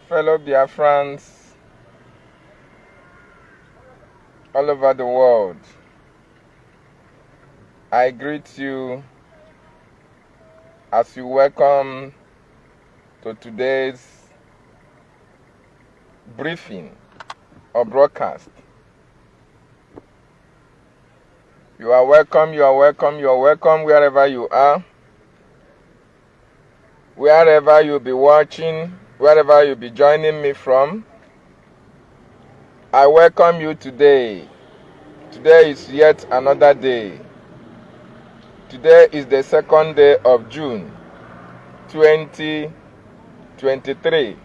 Fellow Biafrans all over the world, I greet you as you welcome to today's briefing or broadcast. You are welcome, you are welcome, you are welcome wherever you are, wherever you'll be watching, wherever you'll be joining me from. I welcome you today. Today is yet another day. Today is the 2nd day of June 2023.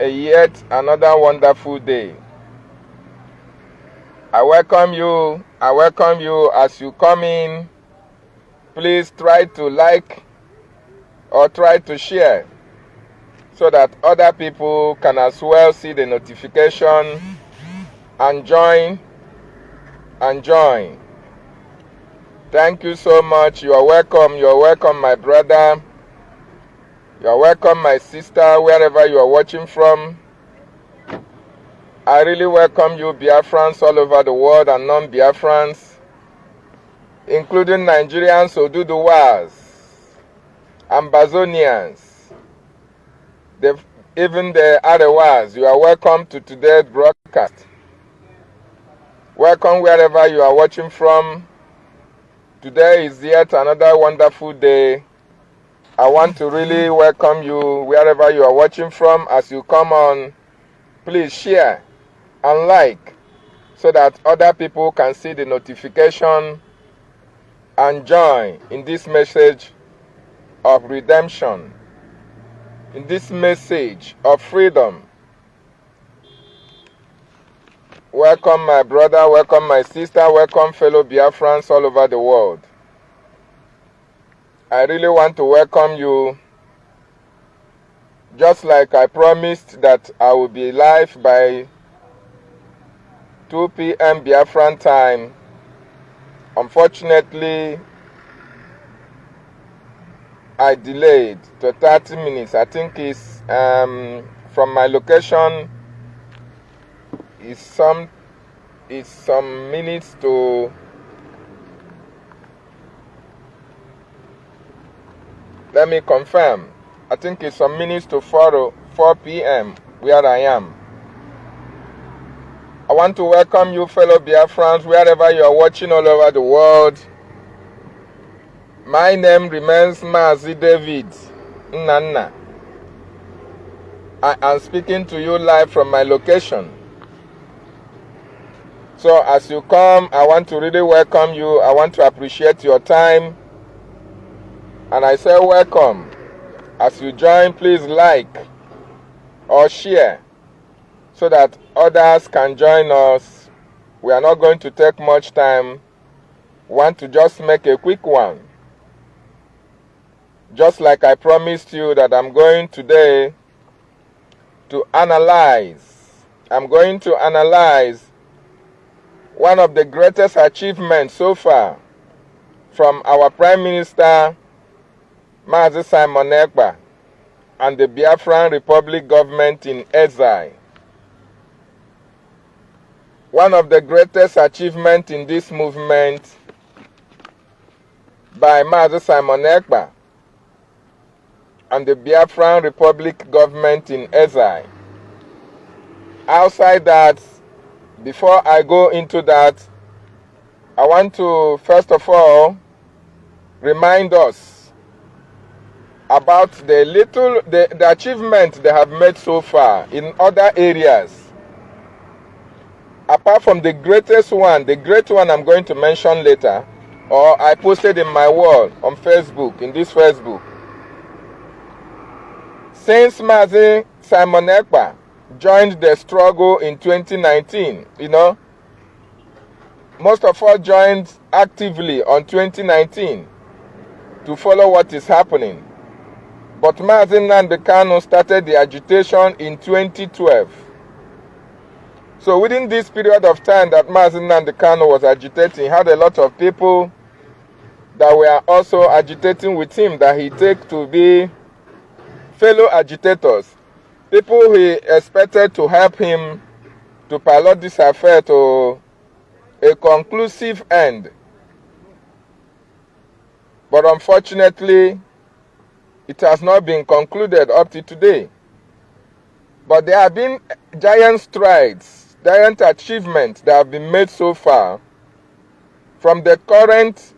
A yet another wonderful day. I welcome you as you come in. Please try to like or try to share so that other people can as well see the notification and join. Thank you so much. You are welcome my brother. You are welcome my sister, wherever you are watching from. I really welcome you Biafrans all over the world and non-Biafrans, including Nigerians, Oduduwas, Ambazonians, even the Arewas. You are welcome to today's broadcast. Welcome wherever you are watching from. Today is yet another wonderful day. I want to really welcome you wherever you are watching from. As you come on, please share and like so that other people can see the notification and join in this message of redemption, in this message of freedom. Welcome my brother, welcome my sister, welcome fellow Biafrans all over the world. I really want to welcome you. Just like I promised that I will be live by 2 p.m. Biafran time. Unfortunately, I delayed to 30 minutes. I think it's from my location. It's some minutes to. Let me confirm. I think it's some minutes to 4 p.m. where I am. I want to welcome you fellow Biafrans wherever you are watching all over the world. My name remains Mazi David Nnanna. I am speaking to you live from my location. So as you come, I want to really welcome you. I want to appreciate your time. And I say welcome. As you join, please like or share so that others can join us. We are not going to take much time. We want to just make a quick one. Just like I promised you that I'm going today to analyze. I'm going to analyze one of the greatest achievements so far from our Prime Minister, Mazi Simon Ekpa, and the Biafran Republic government in exile. One of the greatest achievements in this movement by Mazi Simon Ekpa and the Biafran Republic government in exile. Outside that, before I go into that, I want to first of all remind us about the achievement they have made so far in other areas. Apart from the greatest one, the great one I'm going to mention later, or I posted in my wall on Facebook, in this Facebook. Since Mazi Simon Ekpa joined the struggle in 2019, most of us joined actively on 2019 to follow what is happening. But Mazi Nnamdi Kanu started the agitation in 2012. So within this period of time that Mazi Nnamdi Kanu was agitating, he had a lot of people that were also agitating with him that he take to be fellow agitators people he expected to help him to pilot this affair to a conclusive end. But unfortunately, it has not been concluded up to today. But there have been giant strides, giant achievements that have been made so far from the current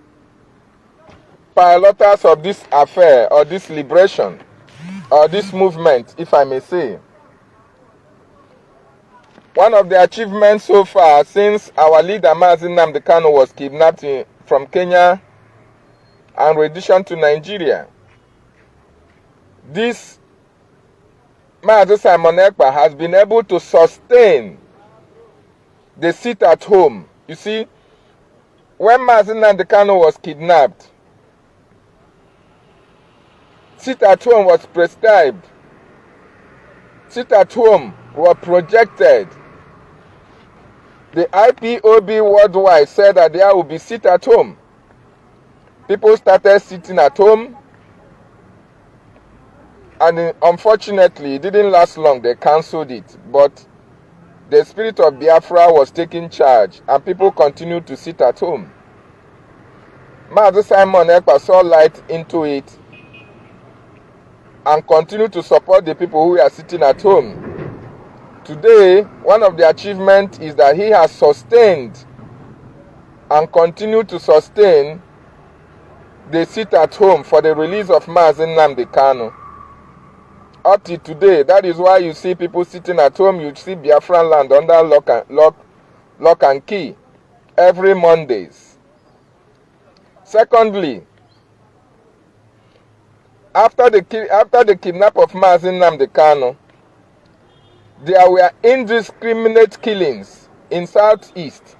piloters of this affair, or this liberation, or this movement, if I may say. One of the achievements so far, since our leader Mazi Nnamdi Kanu was kidnapped from Kenya and renditioned to Nigeria, this Mazi Simon Ekpa has been able to sustain the sit at home. You see, when Mazi Nnamdi Kanu was kidnapped, sit at home was prescribed. Sit at home was projected. The IPOB worldwide said that there will be sit at home. People started sitting at home, and unfortunately it didn't last long. They cancelled it, but the spirit of Biafra was taking charge and people continued to sit at home. Mazi Simon Ekpa saw light into it and continued to support the people who are sitting at home. Today, one of the achievements is that he has sustained and continued to sustain the sit at home for the release of Mazi Nnamdi Kanu. Up to today, that is why you see people sitting at home. You see Biafran land under lock and key every Mondays. Secondly, after the kidnap of Mazi Nnamdi Kanu, there were indiscriminate killings in Southeast.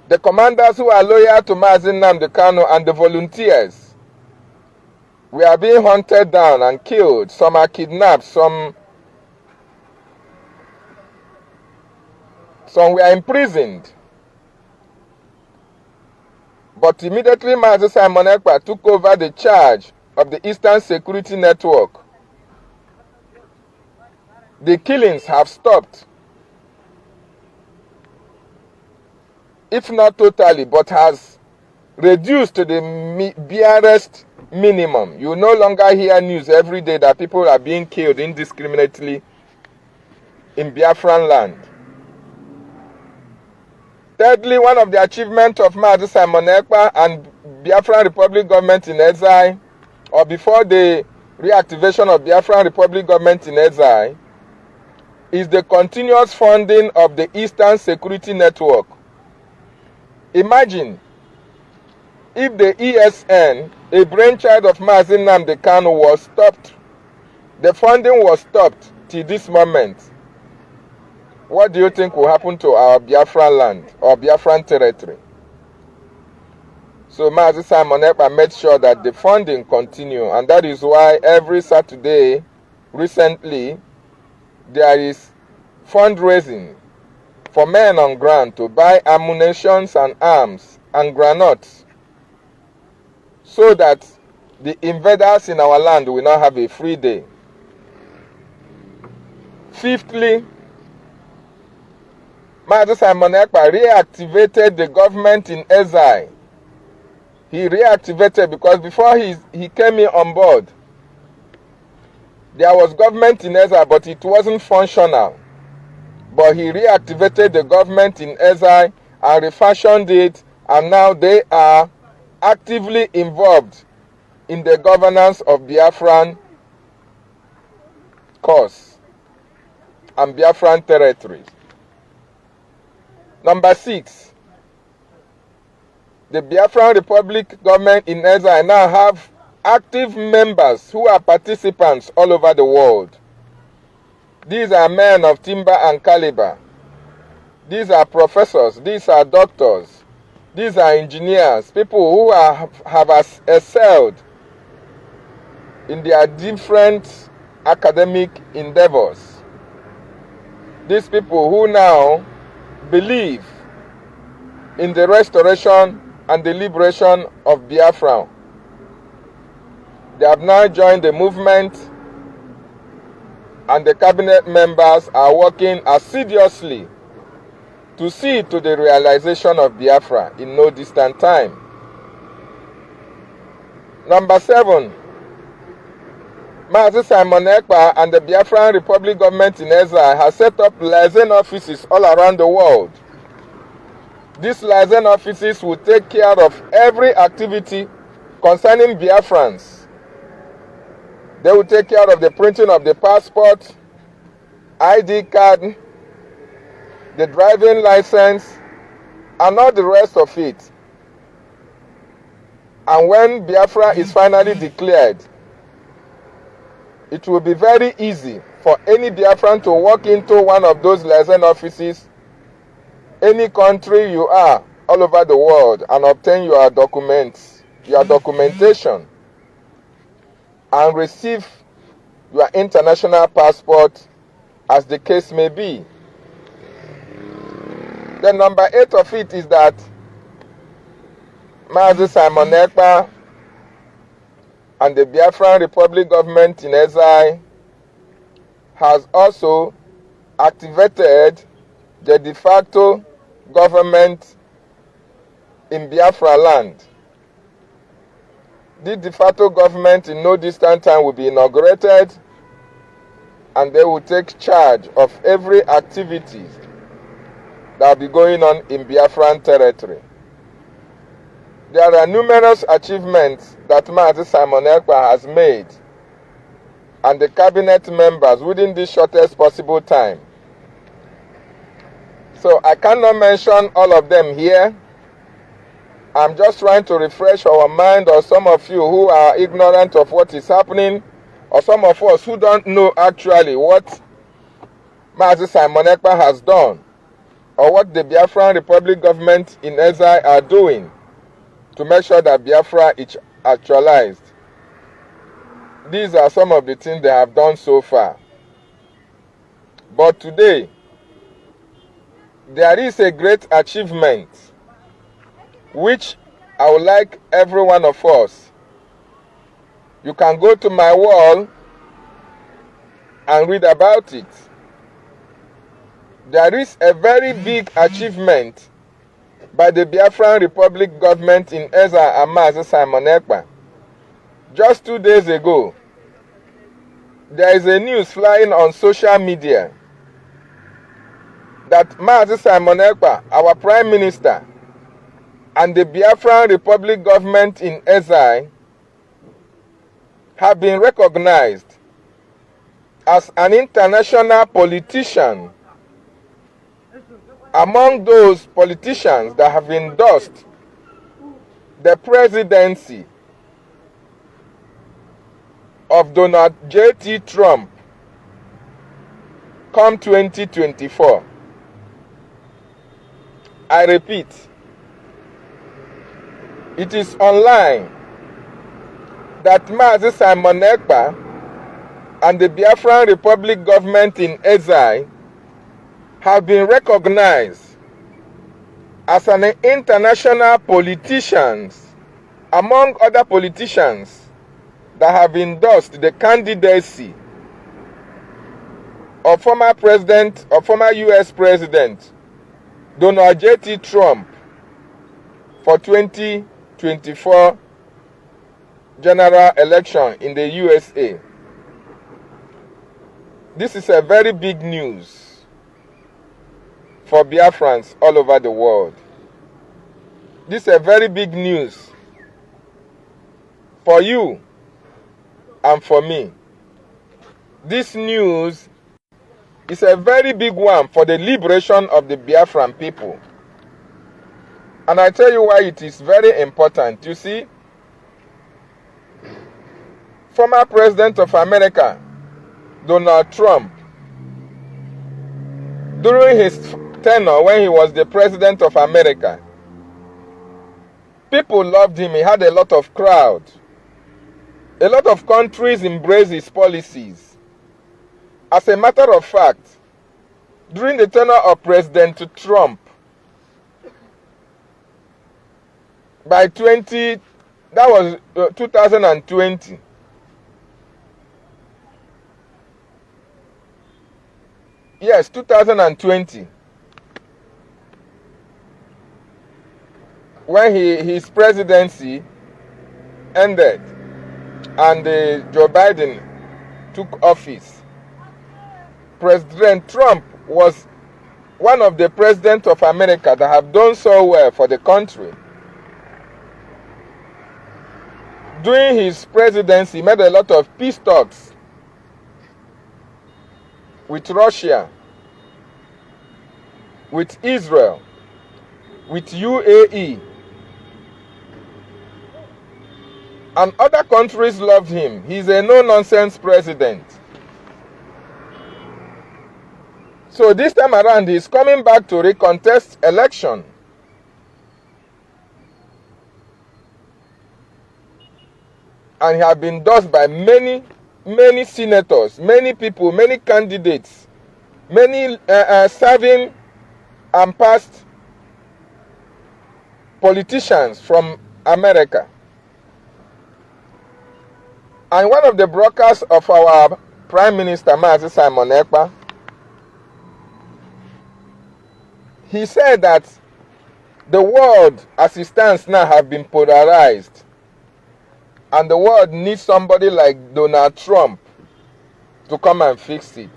The commanders who are loyal to Mazi Nnamdi Kanu and the volunteers were being hunted down and killed. Some are kidnapped, some were imprisoned. But immediately Mazi Simon Ekpa took over the charge of the Eastern Security Network, the killings have stopped. If not totally, but has reduced to the barest minimum. You no longer hear news every day that people are being killed indiscriminately in Biafran land. Thirdly, one of the achievements of Mazi Simon Ekpa and Biafran Republic government in exile, or before the reactivation of Biafran Republic government in exile, is the continuous funding of the Eastern Security Network. Imagine if the ESN, a brainchild of Mazi Nnamdi Kanu, was stopped, the funding was stopped till this moment. What do you think will happen to our Biafran land or Biafran territory? So Mazi Simon Ekpa made sure that the funding continue, and that is why every Saturday, recently, there is fundraising for men on ground to buy ammunition and arms and granates, so that the invaders in our land will not have a free day. Fifthly, Mazi Simon Ekpa reactivated the government in exile. He reactivated because before he came in on board, there was government in exile, but it wasn't functional. But he reactivated the government in exile and refashioned it, and now they are actively involved in the governance of Biafran cause and Biafran territories. Number 6, the Biafran Republic government in exile now have active members who are participants all over the world. These are men of timber and caliber. These are professors. These are doctors. These are engineers. People who have excelled in their different academic endeavors. These people who now believe in the restoration and the liberation of Biafra. They have now joined the movement and the cabinet members are working assiduously to see to the realization of Biafra in no distant time. Number 7, Mazi Simon Ekpa and the Biafran Republic government in exile has set up liaison offices all around the world. These liaison offices will take care of every activity concerning Biafrans. They will take care of the printing of the passport, ID card, the driving license, and all the rest of it. And when Biafra is finally declared, it will be very easy for any Biafran to walk into one of those liaison offices, any country you are, all over the world, and obtain your documents, your documentation, and receive your international passport as the case may be. The number 8 of it is that Mazi Simon Ekpa and the Biafran Republic government in exile has also activated the de facto government in Biafra land. The de facto government in no distant time will be inaugurated, and they will take charge of every activity that will be going on in Biafran territory. There are numerous achievements that Mazi Simon Ekpa has made and the cabinet members within the shortest possible time. So I cannot mention all of them here. I'm just trying to refresh our mind, or some of you who are ignorant of what is happening, or some of us who don't know actually what Mazi Simon Ekpa has done, or what the Biafran Republic government in exile are doing to make sure that Biafra is actualized. These are some of the things they have done so far. But today, there is a great achievement which I would like every one of us. You can go to my wall and read about it. There is a very big achievement by the Biafran Republic government in exile and Mazi Simon Ekpa. Just 2 days ago, there is a news flying on social media that Mazi Simon Ekpa, our Prime Minister, and the Biafran Republic government in exile have been recognized as an international politician among those politicians that have endorsed the presidency of Donald J.T. Trump come 2024. I repeat, it is online that Mazi Simon Ekpa and the Biafran Republic government in exile have been recognized as an international politicians among other politicians that have endorsed the candidacy of former President or former U.S. President Donald J.T. Trump for 2024 general election in the USA. This is a very big news for Biafrans all over the world. This is a very big news for you and for me. This news is a very big one for the liberation of the Biafran people. And I tell you why it is very important. You see, former President of America, Donald Trump, during his tenure when he was the President of America, people loved him. He had a lot of crowd. A lot of countries embraced his policies. As a matter of fact, during the tenure of President Trump, by 2020, yes, 2020, when his presidency ended and Joe Biden took office, President Trump was one of the presidents of America that have done so well for the country. During his presidency, he made a lot of peace talks with Russia, with Israel, with UAE, and other countries loved him. He's a no-nonsense president. So this time around, he's coming back to recontest election. And he has been endorsed by many senators, many people, many candidates, many serving and past politicians from America. And one of the brokers of our Prime Minister, Mazi Simon Ekpa, he said that the world as it stands now has been polarized. And the world needs somebody like Donald Trump to come and fix it.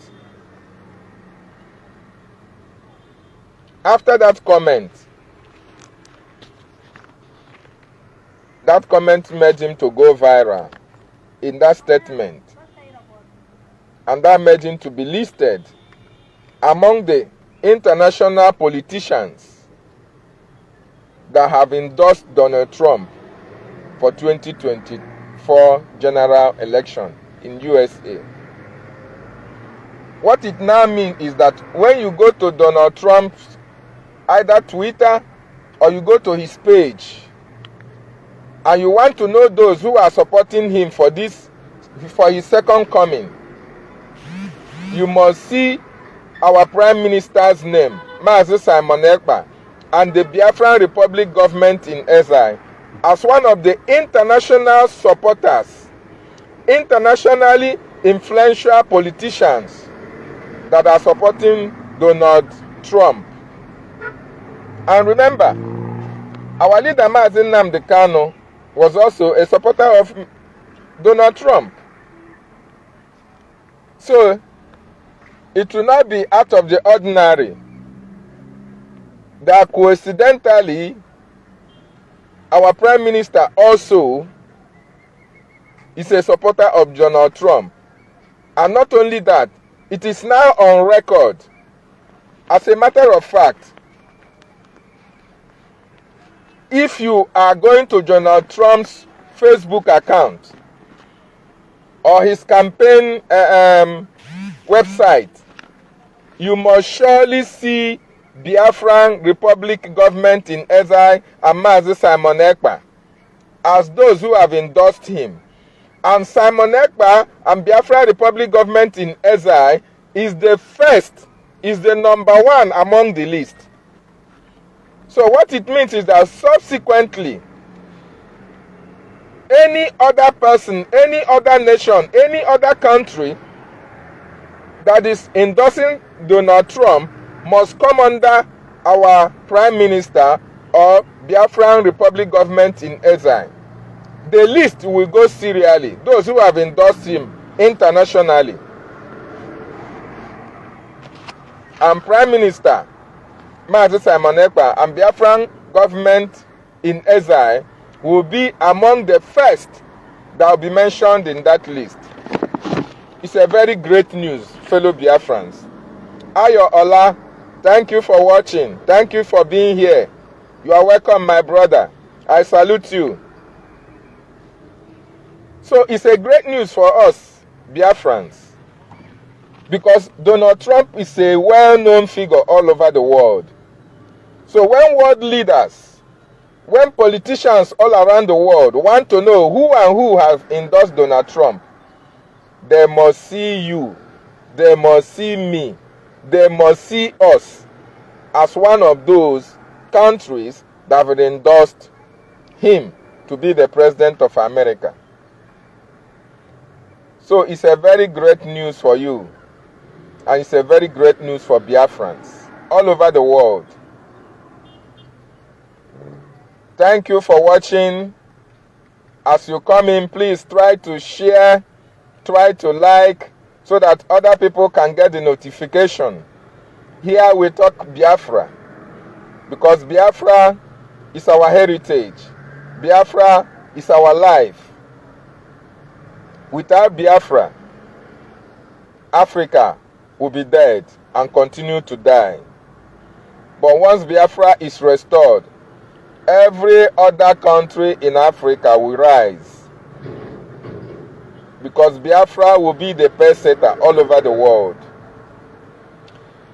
After that comment made him to go viral in that statement. And that made him to be listed among the international politicians that have endorsed Donald Trump for 2024 general election in USA. What it now means is that when you go to Donald Trump's either Twitter or you go to his page and you want to know those who are supporting him for his second coming, you must see our Prime Minister's name, Mazi Simon Ekpa, and the Biafran Republic government in exile as one of the international supporters, internationally influential politicians that are supporting Donald Trump. And remember, our leader Mazi Nnamdi Kanu was also a supporter of Donald Trump. So, it will not be out of the ordinary that coincidentally our Prime Minister also is a supporter of Donald Trump. And not only that, it is now on record. As a matter of fact, if you are going to Donald Trump's Facebook account or his campaign website, you must surely see Biafran Republic government in exile and Mazi Simon Ekpa as those who have endorsed him. And Simon Ekpa and Biafran Republic government in exile is the number one among the list. So what it means is that subsequently, any other person, any other nation, any other country that is endorsing Donald Trump must come under our Prime Minister or Biafran Republic government in exile. The list will go serially, those who have endorsed him internationally. And Prime Minister Mazi Simon Ekpa and Biafran government in exile will be among the first that will be mentioned in that list. It's a very great news, fellow Biafrans. Ayo Ola, thank you for watching. Thank you for being here. You are welcome, my brother. I salute you. So it's a great news for us, Biafrans, because Donald Trump is a well-known figure all over the world. So when world leaders, when politicians all around the world want to know who and who have endorsed Donald Trump, they must see you, they must see me, they must see us as one of those countries that have endorsed him to be the president of America. So it's a very great news for you. and it's a very great news for Biafrans all over the world. Thank you for watching. As you come in, please try to share, try to like, so that other people can get the notification. Here we talk Biafra, because Biafra is our heritage. Biafra is our life. Without Biafra, Africa will be dead and continue to die. But once Biafra is restored, every other country in Africa will rise, because Biafra will be the pace setter all over the world.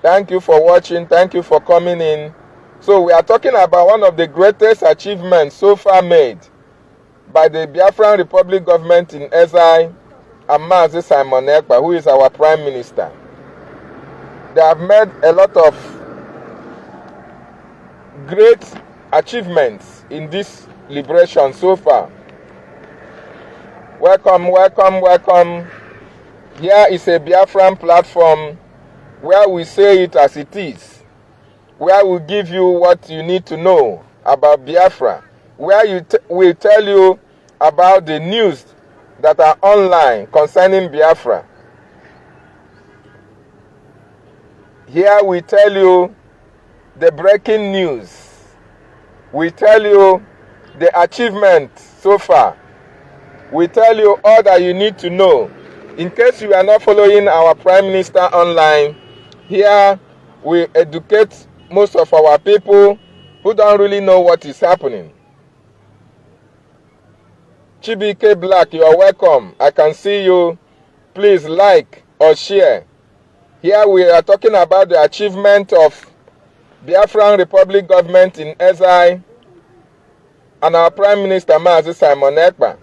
Thank you for watching. Thank you for coming in. So we are talking about one of the greatest achievements so far made by the Biafran Republic government in exile and Mazi Simon Ekpa, who is our Prime Minister. They have made a lot of great achievements in this liberation so far. Welcome, welcome, welcome. Here is a Biafran platform where we say it as it is, where we give you what you need to know about Biafra, where we tell you about the news that are online concerning Biafra. Here we tell you the breaking news. We tell you the achievement so far. We tell you all that you need to know. In case you are not following our Prime Minister online, here we educate most of our people who don't really know what is happening. Chibike Black, you are welcome. I can see you. Please like or share. Here we are talking about the achievement of Biafran Republic government in exile and our Prime Minister Mazi Simon Ekpa.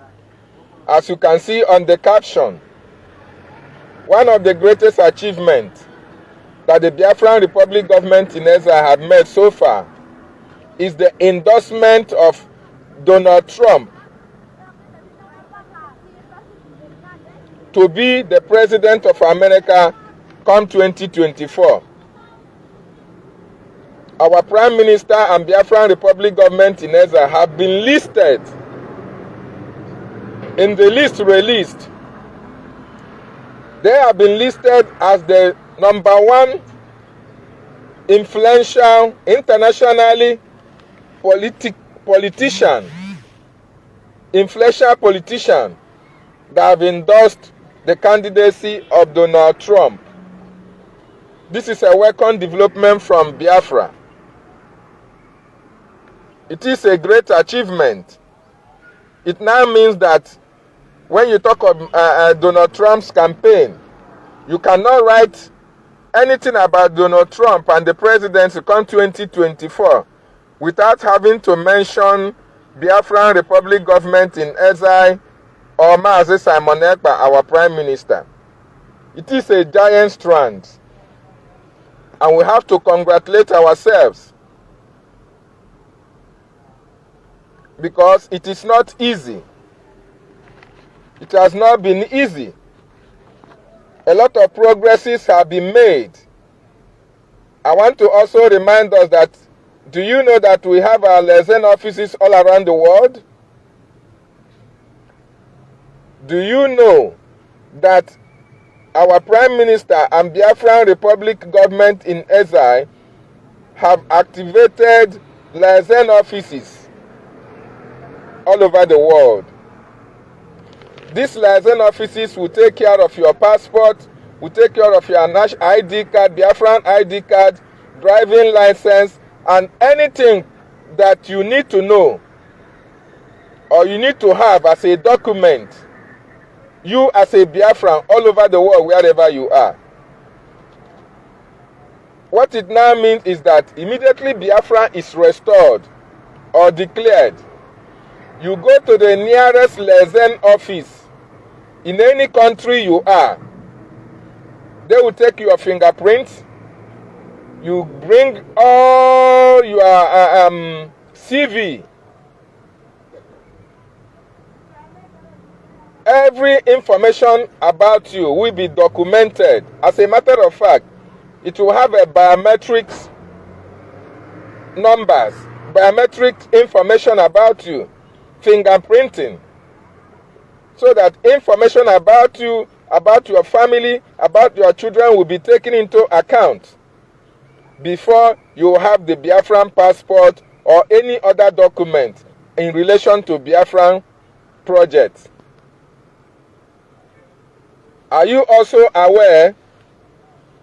As you can see on the caption, one of the greatest achievements that the Biafran Republic government in exile have made so far is the endorsement of Donald Trump to be the President of America come 2024. Our Prime Minister and Biafran Republic government in exile have been listed in the list released. They have been listed as the #1 influential, internationally influential politician that have endorsed the candidacy of Donald Trump. This is a welcome development from Biafra. It is a great achievement. It now means that when you talk of Donald Trump's campaign, you cannot write anything about Donald Trump and the presidency come 2024 without having to mention Biafran Republic government in exile or Mazi Simon Ekpa, our Prime Minister. It is a giant strand, and we have to congratulate ourselves, because it is not easy. It has not been easy. A lot of progresses have been made. I want to also remind us that, do you know that we have our liaison offices all around the world? Do you know that our Prime Minister and Biafran Republic government in exile have activated liaison offices all over the world? These liaison offices will take care of your passport, will take care of your national ID card, Biafran ID card, driving license, and anything that you need to know or you need to have as a document, you as a Biafran all over the world, wherever you are. What it now means is that immediately Biafra is restored or declared, you go to the nearest liaison office in any country you are. They will take your fingerprints. You bring all your CV, Every information about you will be documented. As a matter of fact, it will have a biometrics numbers, biometric information about you, fingerprinting, so that information about you, about your family, about your children will be taken into account before you have the Biafran passport or any other document in relation to Biafran projects. Are you also aware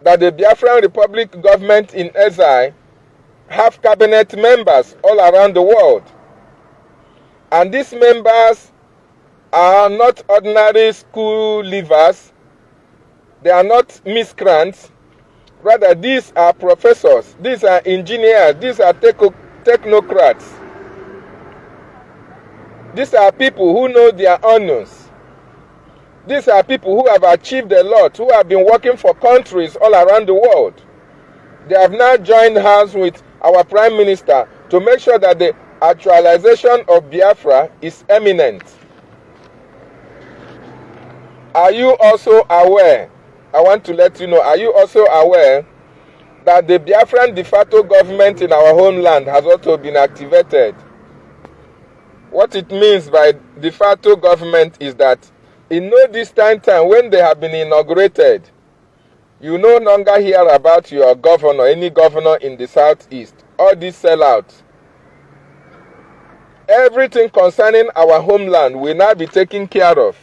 that the Biafran Republic government in exile have cabinet members all around the world? And these members are not ordinary school leavers. They are not miscreants. Rather, these are professors, these are engineers, these are technocrats. These are people who know their honors. These are people who have achieved a lot, who have been working for countries all around the world. They have now joined hands with our Prime Minister to make sure that the actualization of Biafra is imminent. Are you also aware, I want to let you know, are you also aware that the Biafran de facto government in our homeland has also been activated? What it means by de facto government is that in no distant time, when they have been inaugurated, you no longer hear about your governor, any governor in the southeast, all these sellouts. Everything concerning our homeland will now be taken care of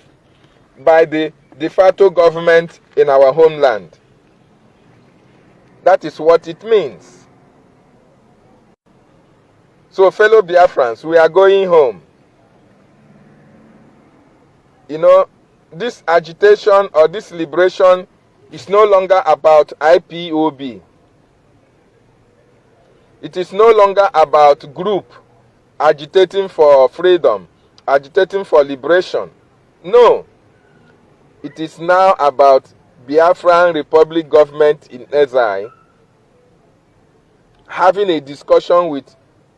by the de facto government in our homeland. That is what it means. So, fellow Biafrans, we are going home. You know, this agitation or this liberation is no longer about IPOB. It is no longer about group agitating for freedom, agitating for liberation. No. It is now about Biafran Republic government in exile having a discussion with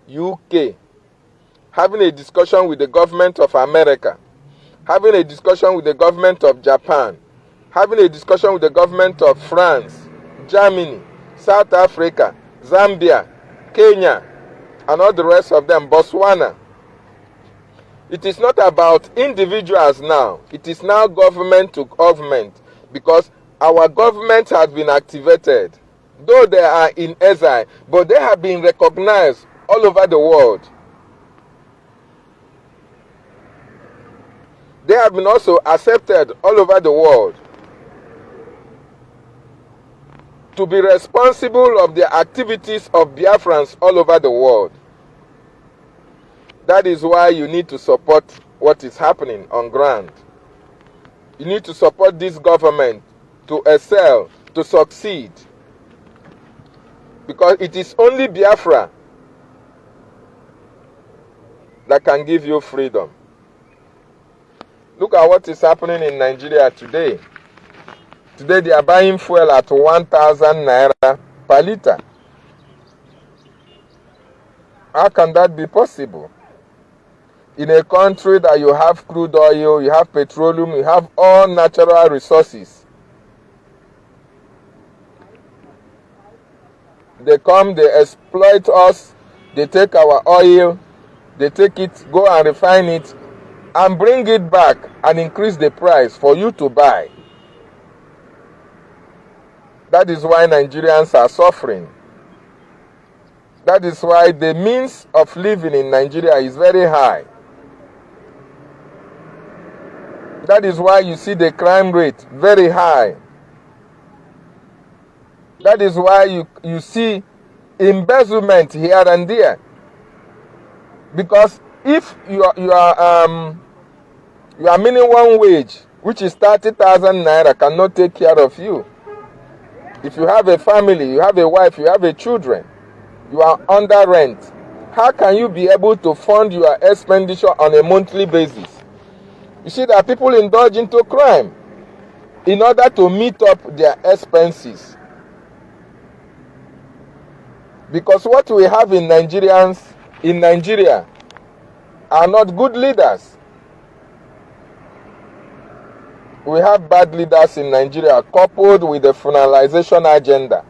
UK, having a discussion with the government of America, having a discussion with the government of Japan, having a discussion with the government of France, Germany, South Africa, Zambia, Kenya, and all the rest of them, Botswana. It is not about individuals now. It is now government to government, because our government has been activated. Though they are in exile, but they have been recognized all over the world. They have been also accepted all over the world to be responsible of the activities of Biafrans all over the world. That is why you need to support what is happening on ground. You need to support this government to excel, to succeed. Because it is only Biafra that can give you freedom. Look at what is happening in Nigeria today. Today they are buying fuel at 1,000 naira per liter. How can that be possible? In a country that you have crude oil, you have petroleum, you have all natural resources. They come, they exploit us, they take our oil, they take it, go and refine it, and bring it back and increase the price for you to buy. That is why Nigerians are suffering. That is why the means of living in Nigeria is very high. That is why you see the crime rate very high. That is why you see embezzlement here and there. Because if your minimum wage, which is 30,000 naira, cannot take care of you. If you have a family, you have a wife, you have a children, you are under rent. How can you be able to fund your expenditure on a monthly basis? You see, there are people indulge into crime in order to meet up their expenses. Because what we have in Nigeria are not good leaders. We have bad leaders in Nigeria coupled with the finalization agenda.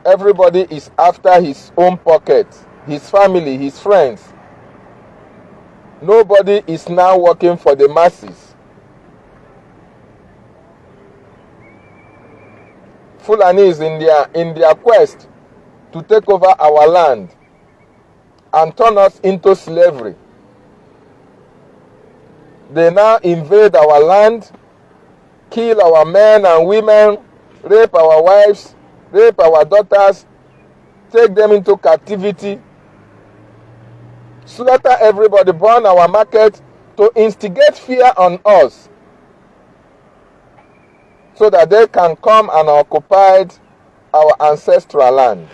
Everybody is after his own pocket, his family, his friends. Nobody is now working for the masses. Fulani is in their quest to take over our land and turn us into slavery. They now invade our land, kill our men and women, rape our wives, rape our daughters, take them into captivity, slaughter everybody, burn our market to instigate fear on us so that they can come and occupy our ancestral land.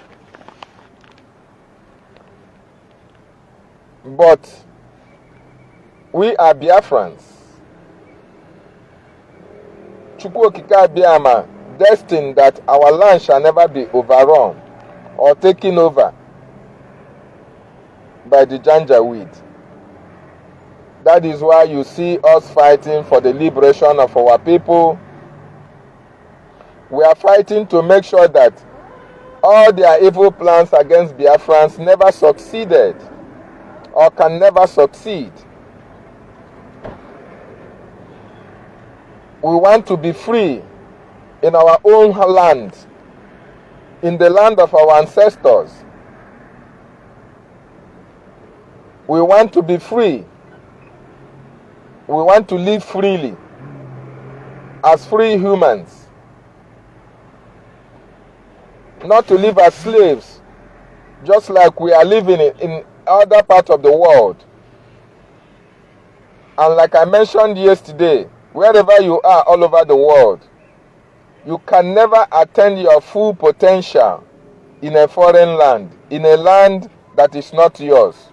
But we are Biafrans. Chukwu Okike Abịama destined that our land shall never be overrun or taken over by the Janjaweed. That is why you see us fighting for the liberation of our people. We are fighting to make sure that all their evil plans against Biafrans never succeeded or can never succeed. We want to be free in our own land, in the land of our ancestors. We want to be free. We want to live freely as free humans. Not to live as slaves, just like we are living in other parts of the world. And like I mentioned yesterday, wherever you are all over the world, you can never attain your full potential in a foreign land, in a land that is not yours.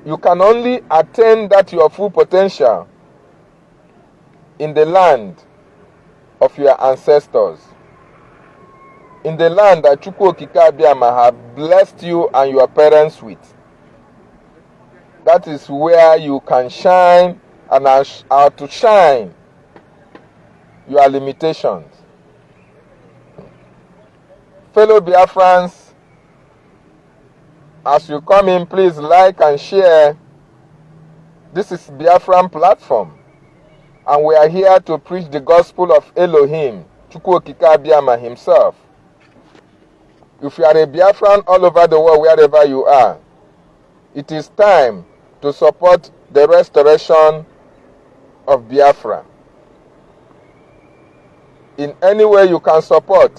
You can only attain that your full potential in the land of your ancestors, in the land that Chukwu Okike Abịama have blessed you and your parents with. That is where you can shine and outshine your limitations. Fellow Biafrans, as you come in, please like and share. This is Biafran platform, and we are here to preach the gospel of Elohim, Chukwu Okike Abịama himself. If you are a Biafran all over the world, wherever you are, it is time to support the restoration of Biafra. In any way you can support,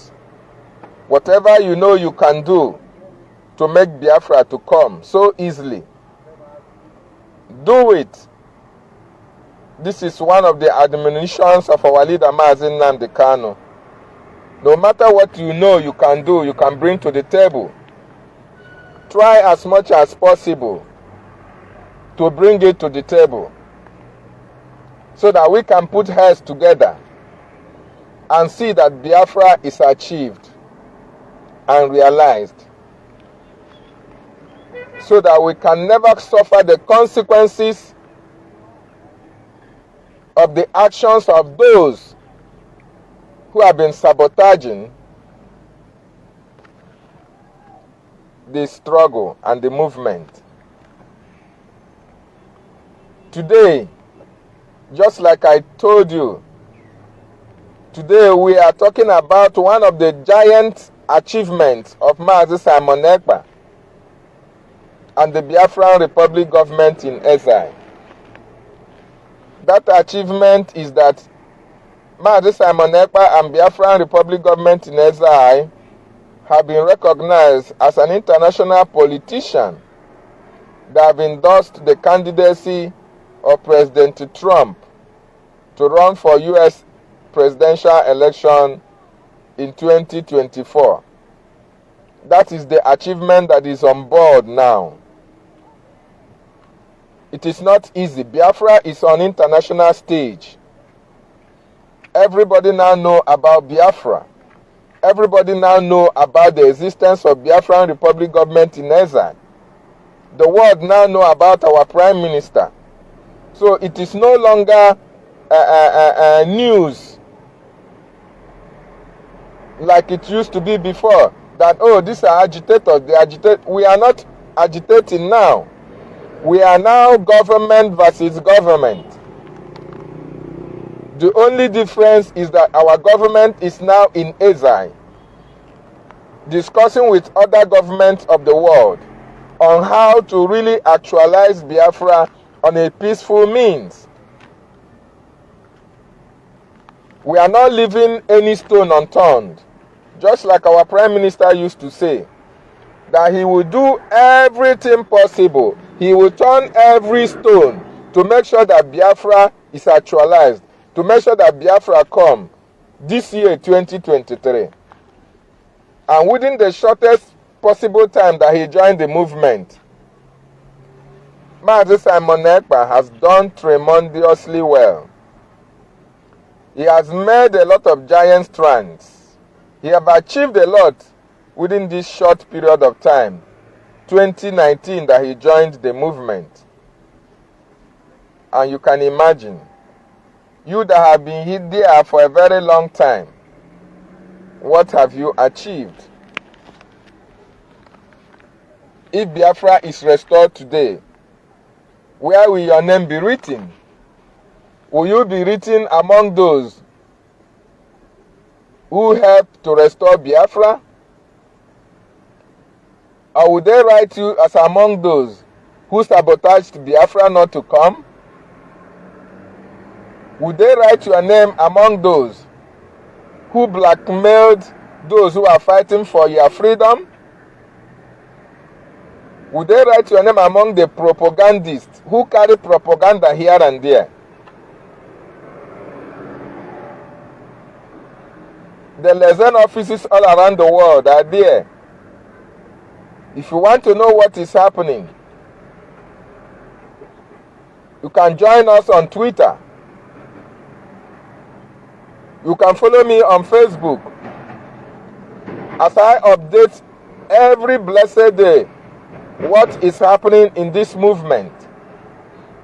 whatever you know you can do to make Biafra to come so easily, do it. This is one of the admonitions of our leader Mazi Nnamdi Kanu. No matter what you know you can do, you can bring to the table. Try as much as possible to bring it to the table so that we can put heads together and see that Biafra is achieved and realized, so that we can never suffer the consequences of the actions of those who have been sabotaging the struggle and the movement. Today, just like I told you, today we are talking about one of the giant achievements of Mazi Simon Ekpa and the Biafran Republic government in exile. That achievement is that Mazi Simon Ekpa and Biafran Republic government in exile have been recognized as an international politician that have endorsed the candidacy of President Trump to run for U.S. presidential election in 2024. That is the achievement that is on board now. It is not easy. Biafra is on international stage. Everybody now know about Biafra. Everybody now know about the existence of Biafran Republic government in exile. The world now know about our Prime Minister. So it is no longer news like it used to be before, that, oh, these are agitators, they agitate. We are not agitating now. We are now government versus government. The only difference is that our government is now in exile, discussing with other governments of the world on how to really actualize Biafra on a peaceful means. We are not leaving any stone unturned. Just like our Prime Minister used to say, that he will do everything possible. He will turn every stone to make sure that Biafra is actualized, to make sure that Biafra come this year, 2023. And within the shortest possible time that he joined the movement, Mazi Simon Ekpa has done tremendously well. He has made a lot of giant strides. He has achieved a lot within this short period of time, 2019, that he joined the movement. And you can imagine, you that have been there for a very long time, what have you achieved? If Biafra is restored today, where will your name be written? Will you be written among those who helped to restore Biafra? Or will they write you as among those who sabotaged Biafra not to come? Would they write your name among those who blackmailed those who are fighting for your freedom? Would they write your name among the propagandists who carry propaganda here and there? The liaison offices all around the world are there. If you want to know what is happening, you can join us on Twitter. You can follow me on Facebook. As I update every blessed day what is happening in this movement,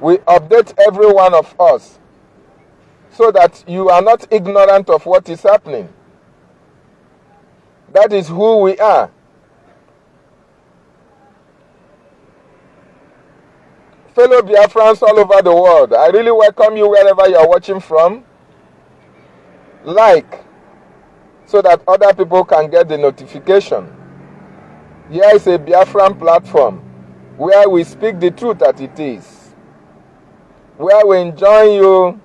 we update every one of us so that you are not ignorant of what is happening. That is who we are. Fellow Biafrans all over the world, I really welcome you wherever you are watching from. Like, so that other people can get the notification. Here is a Biafran platform where we speak the truth as it is, where we enjoin you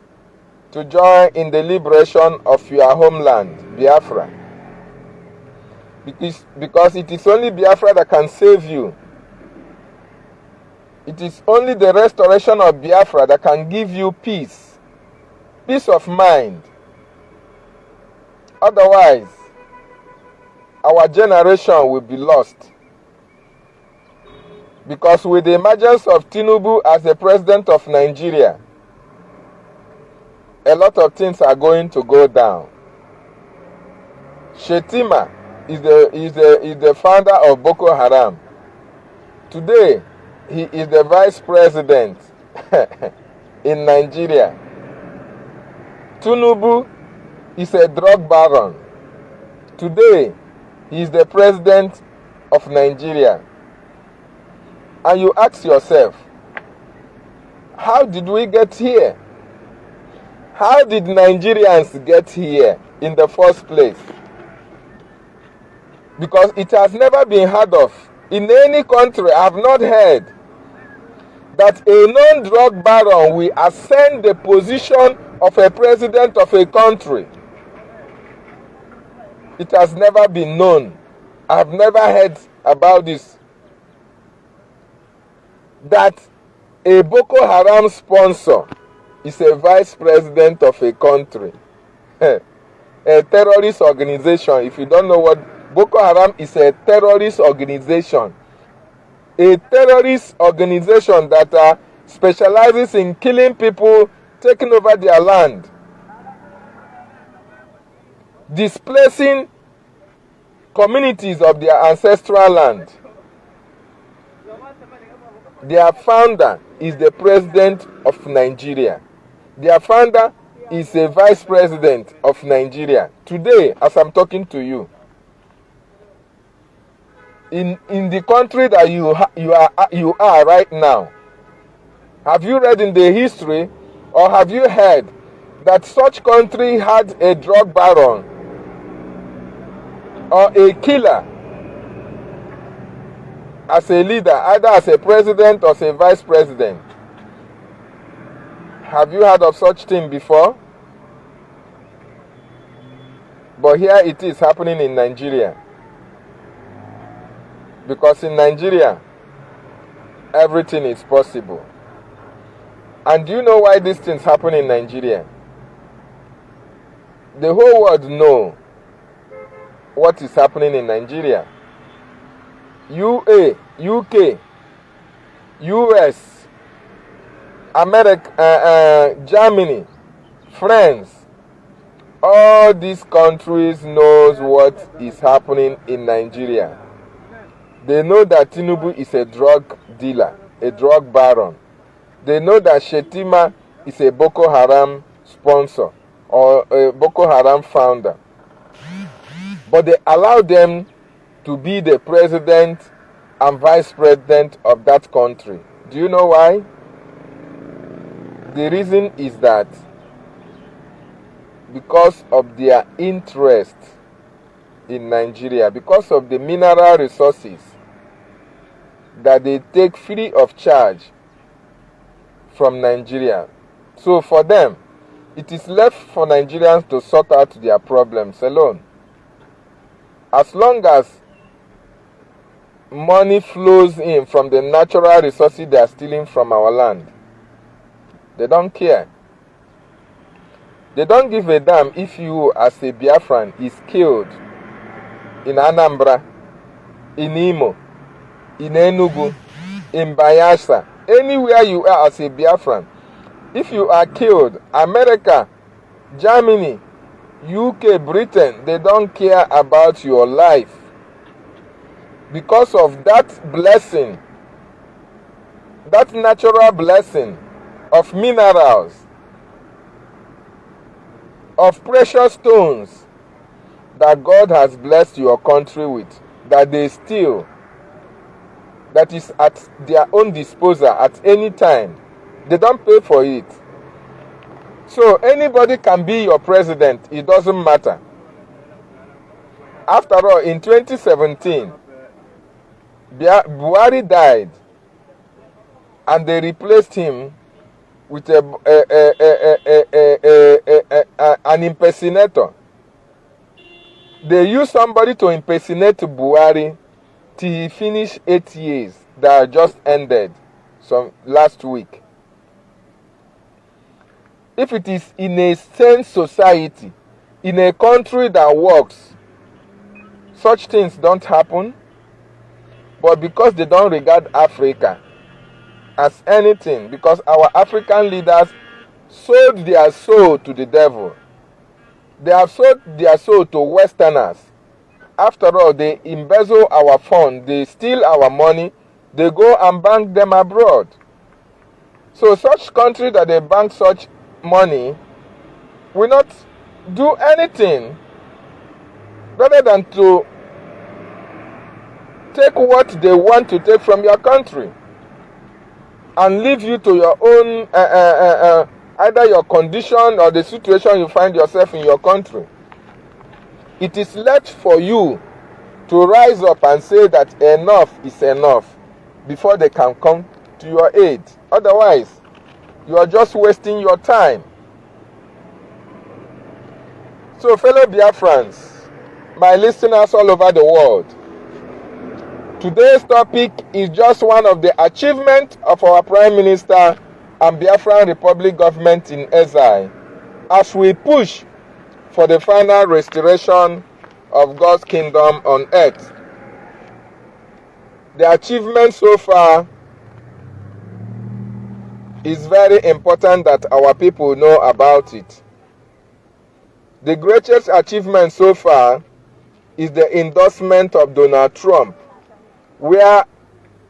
to join in the liberation of your homeland, Biafra. Because it is only Biafra that can save you. It is only the restoration of Biafra that can give you peace, peace of mind. Otherwise, our generation will be lost. Because with the emergence of Tinubu as the president of Nigeria, a lot of things are going to go down. Shetima is the founder of Boko Haram. Today, he is the vice president in Nigeria. Tinubu is a drug baron. Today, he is the president of Nigeria. And you ask yourself, how did we get here? How did Nigerians get here in the first place? Because it has never been heard of. In any country, I have not heard that a known drug baron will ascend the position of a president of a country. It has never been known. I have never heard about this. That a Boko Haram sponsor is a vice president of a country. A terrorist organization. If you don't know what Boko Haram is, a terrorist organization. A terrorist organization that specializes in killing people, taking over their land, displacing communities of their ancestral land. Their founder is the president of Nigeria. Their founder is a vice president of Nigeria. Today, as I'm talking to you, in the country that you are right now, have you read in the history or have you heard that such country had a drug baron or a killer as a leader, either as a president or as a vice president? Have you heard of such thing before? But here it is happening in Nigeria. Because in Nigeria, everything is possible. And do you know why these things happen in Nigeria? The whole world knows what is happening in Nigeria. UK, US, America, Germany, France, all these countries knows what is happening in Nigeria. They know that Tinubu is a drug dealer, a drug baron. They know that Shetima is a Boko Haram sponsor or a Boko Haram founder. But they allow them to be the president and vice president of that country. Do you know why? The reason is that because of their interest in Nigeria, because of the mineral resources that they take free of charge from Nigeria. So for them, it is left for Nigerians to sort out their problems alone. As long as money flows in from the natural resources they are stealing from our land, they don't care. They don't give a damn if you, as a Biafran, is killed in Anambra, in Imo, in Enugu, in Bayelsa, anywhere you are as a Biafran. If you are killed, America, Germany, UK, Britain, they don't care about your life. Because of that blessing, that natural blessing of minerals, of precious stones that God has blessed your country with, that they steal, that is at their own disposal at any time. They don't pay for it. So anybody can be your president. It doesn't matter. After all, in 2017, Buhari died and they replaced him with an impersonator. They used somebody to impersonate Buhari till he finished 8 years that just ended last week. If it is in a sane society, in a country that works, such things don't happen. But because they don't regard Africa as anything, because our African leaders sold their soul to the devil. They have sold their soul to Westerners. After all, they embezzle our funds, they steal our money, they go and bank them abroad. So such country that they bank such money will not do anything rather than to take what they want to take from your country and leave you to your own, either your condition or the situation you find yourself in your country. It is left for you to rise up and say that enough is enough before they can come to your aid. Otherwise, you are just wasting your time. So, fellow Biafrans, my listeners all over the world, today's topic is just one of the achievements of our Prime Minister and Biafran Republic government in exile as we push for the final restoration of God's kingdom on earth. The achievement so far is very important that our people know about it. The greatest achievement so far is the endorsement of Donald Trump, where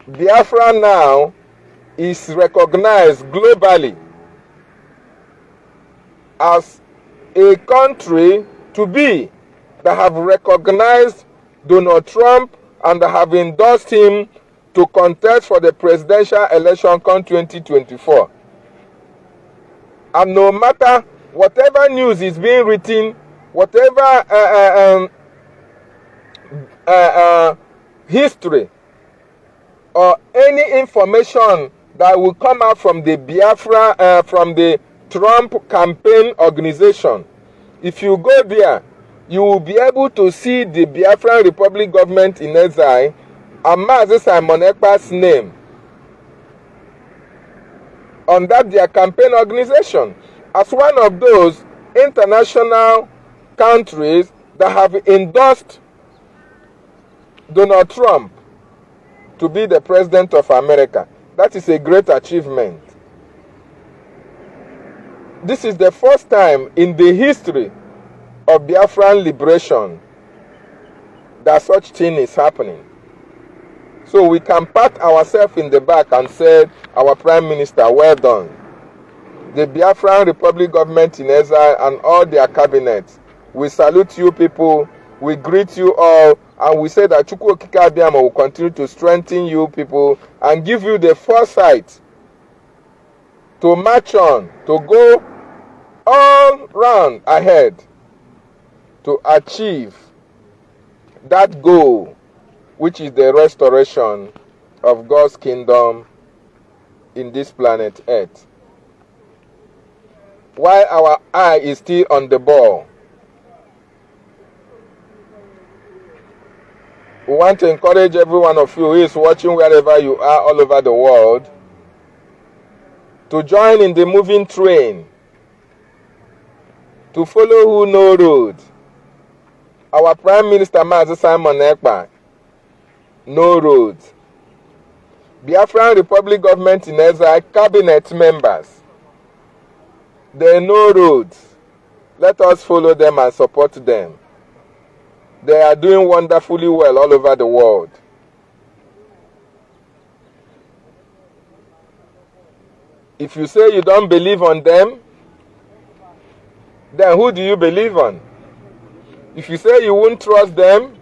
Biafra now is recognized globally as a country to be that have recognized Donald Trump and that have endorsed him to contest for the presidential election come 2024. And no matter whatever news is being written, whatever history or any information that will come out from the Biafra, from the Trump campaign organization, if you go there, you will be able to see the Biafran Republic government in exile and Mazi Simon Ekpa'S name on that their campaign organization as one of those international countries that have endorsed Donald Trump to be the president of America. That is a great achievement. This is the first time in the history of Biafran liberation that such thing is happening. So we can pat ourselves in the back and say, our Prime Minister, well done. The Biafran Republic government in exile and all their cabinets, we salute you people, we greet you all, and we say that Chukwu Okike Abiyama will continue to strengthen you people and give you the foresight to march on, to go all round ahead to achieve that goal, which is the restoration of God's kingdom in this planet Earth. While our eye is still on the ball, we want to encourage every one of you who is watching wherever you are all over the world to join in the moving train, to follow who know road. Our Prime Minister Mazi Simon Ekpa, no road. Biafran Republic government in exile, cabinet members, they know roads. Let us follow them and support them. They are doing wonderfully well all over the world. If you say you don't believe on them, then who do you believe on? If you say you won't trust them,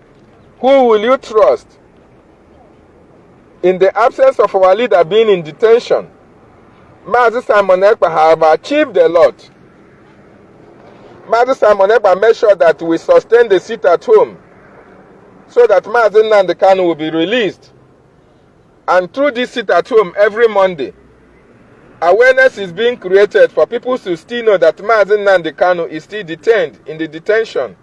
who will you trust? In the absence of our leader being in detention, Mazi Simon Ekpa have achieved a lot. Mazi Simon Ekpa made sure that we sustain the seat at home so that Mazi Nnamdi Kanu will be released. And through this seat at home every Monday, awareness is being created for people to still know that Mazi Nnamdi Kanu is still detained in the detention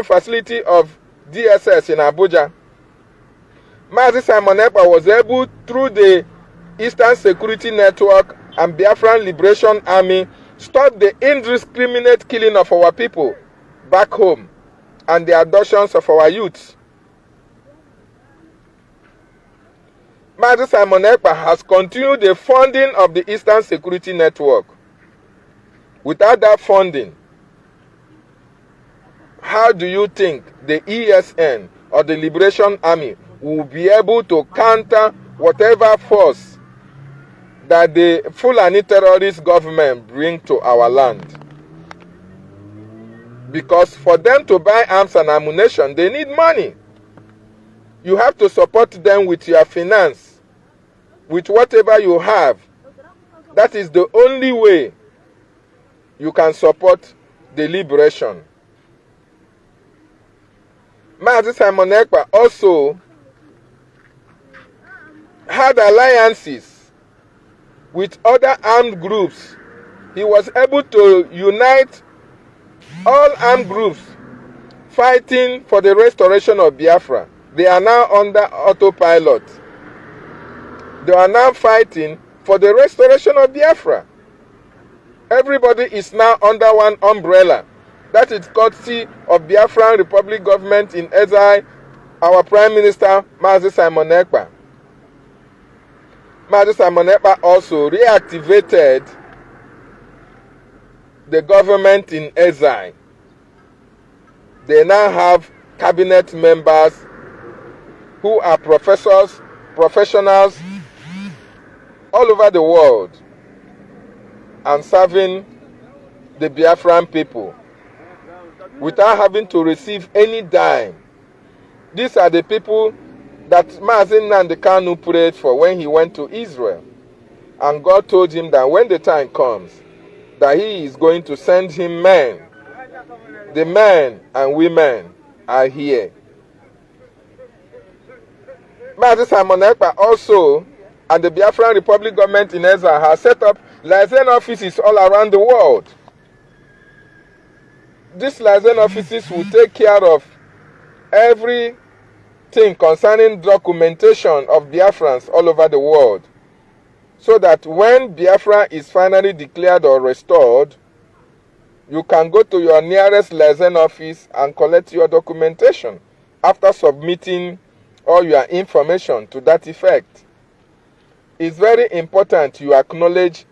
facility of DSS in Abuja. Mazi Simon Ekpa was able, through the Eastern Security Network and Biafran Liberation Army, stop the indiscriminate killing of our people back home and the abductions of our youths. Mazi Simon Ekpa has continued the funding of the Eastern Security Network. Without that funding, how do you think the ESN or the Liberation Army will be able to counter whatever force that the Fulani terrorist government bring to our land? Because for them to buy arms and ammunition, they need money. You have to support them with your finance, with whatever you have. That is the only way you can support the liberation. Mazi Simon Ekpa also had alliances with other armed groups. He was able to unite all armed groups fighting for the restoration of Biafra. They are now under autopilot. They are now fighting for the restoration of Biafra. Everybody is now under one umbrella. That is courtesy of Biafran Republic government in exile, our Prime Minister Mazi Simon Ekpa. Mazi Simon Ekpa also reactivated the government in exile. They now have cabinet members who are professors, professionals all over the world and serving the Biafran people without having to receive any dime. These are the people that Mazi Nnamdi Kanu prayed for when he went to Israel. And God told him that when the time comes, that he is going to send him men. The men and women are here. Mazi Simon Ekpa also and the Biafran Republic government in Ezra has set up liaison offices all around the world. These liaison offices will take care of everything concerning documentation of Biafrans all over the world, so that when Biafra is finally declared or restored, you can go to your nearest liaison office and collect your documentation after submitting all your information to that effect. It's very important you acknowledge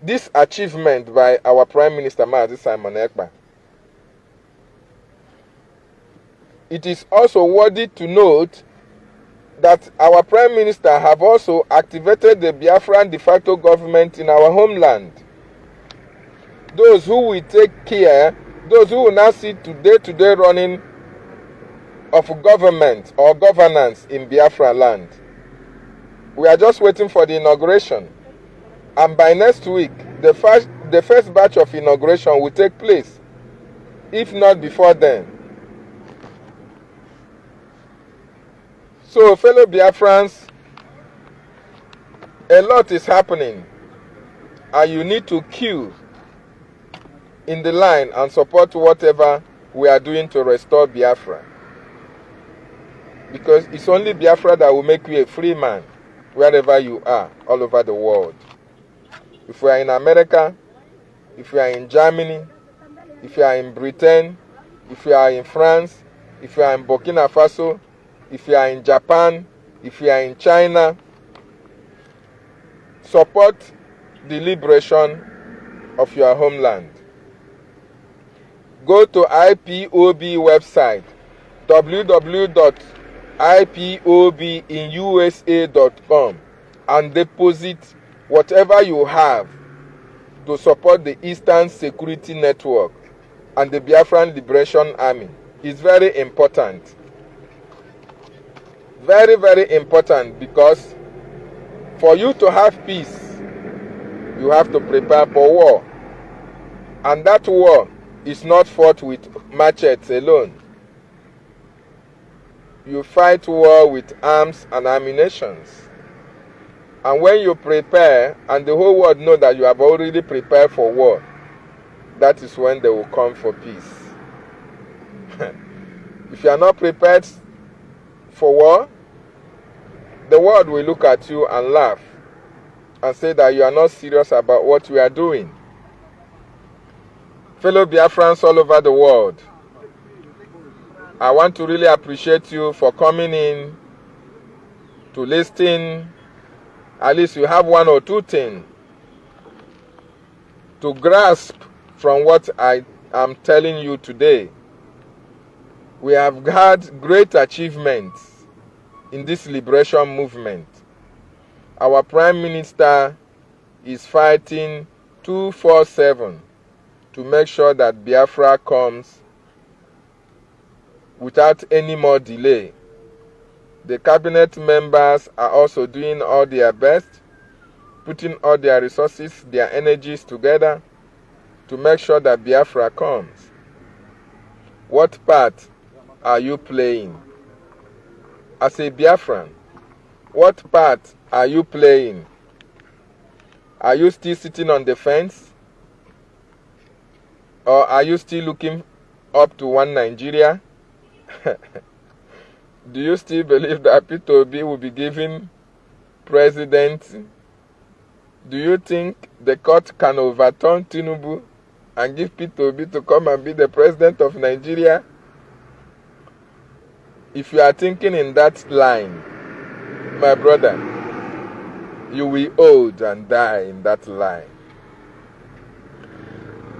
this achievement by our Prime Minister Mazi Simon Ekpa. It is also worthy to note that our Prime Minister have also activated the Biafran de facto government in our homeland. Those who will take care, those who will now see to day-to-day running of government or governance in Biafra land. We are just waiting for the inauguration. And by next week, the first batch of inauguration will take place, if not before then. So, fellow Biafrans, a lot is happening, and you need to queue in the line and support whatever we are doing to restore Biafra. Because it's only Biafra that will make you a free man wherever you are, all over the world. If you are in America, if you are in Germany, if you are in Britain, if you are in France, if you are in Burkina Faso, if you are in Japan, if you are in China, support the liberation of your homeland. Go to IPOB website, www.ipobinusa.com, and deposit whatever you have to support the Eastern Security Network and the Biafran Liberation Army. It's very important. Very, very important, because for you to have peace, you have to prepare for war. And that war is not fought with machetes alone. You fight war with arms and ammunitions. And when you prepare, and the whole world know that you have already prepared for war, that is when they will come for peace. If you are not prepared for war, the world will look at you and laugh and say that you are not serious about what we are doing. Fellow Biafrans all over the world, I want to really appreciate you for coming in to listen. At least you have one or two things to grasp from what I am telling you today. We have had great achievements in this liberation movement. Our Prime Minister is fighting 24/7 to make sure that Biafra comes without any more delay. The cabinet members are also doing all their best, putting all their resources, their energies together to make sure that Biafra comes. What part are you playing? As a Biafran, what part are you playing? Are you still sitting on the fence? Or are you still looking up to one Nigeria? Do you still believe that Peter Obi will be given president? Do you think the court can overturn Tinubu and give Peter Obi to come and be the president of Nigeria? If you are thinking in that line, my brother, you will old and die in that line.